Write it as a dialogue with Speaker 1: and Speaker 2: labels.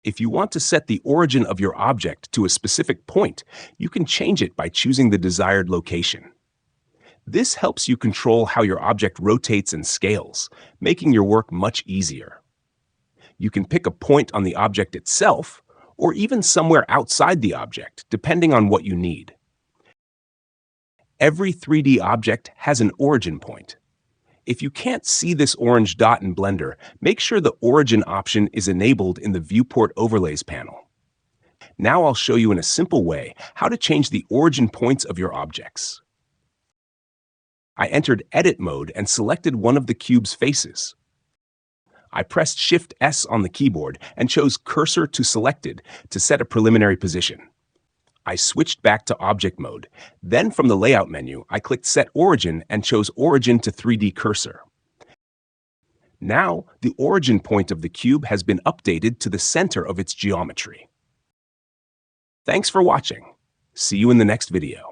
Speaker 1: If you want to set the origin of your object to a specific point, you can change it by choosing the desired location. This helps you control how your object rotates and scales, making your work much easier. You can pick a point on the object itself, or even somewhere outside the object, depending on what you need. Every 3D object has an origin point. If you can't see this orange dot in Blender, make sure the origin option is enabled in the Viewport Overlays panel. Now I'll show you in a simple way how to change the origin points of your objects. I entered Edit mode and selected one of the cube's faces. I pressed Shift-S on the keyboard and chose Cursor to Selected to set a preliminary position. I switched back to Object mode. Then from the Layout menu, I clicked Set Origin and chose Origin to 3D Cursor. Now, the origin point of the cube has been updated to the center of its geometry. Thanks for watching. See you in the next video.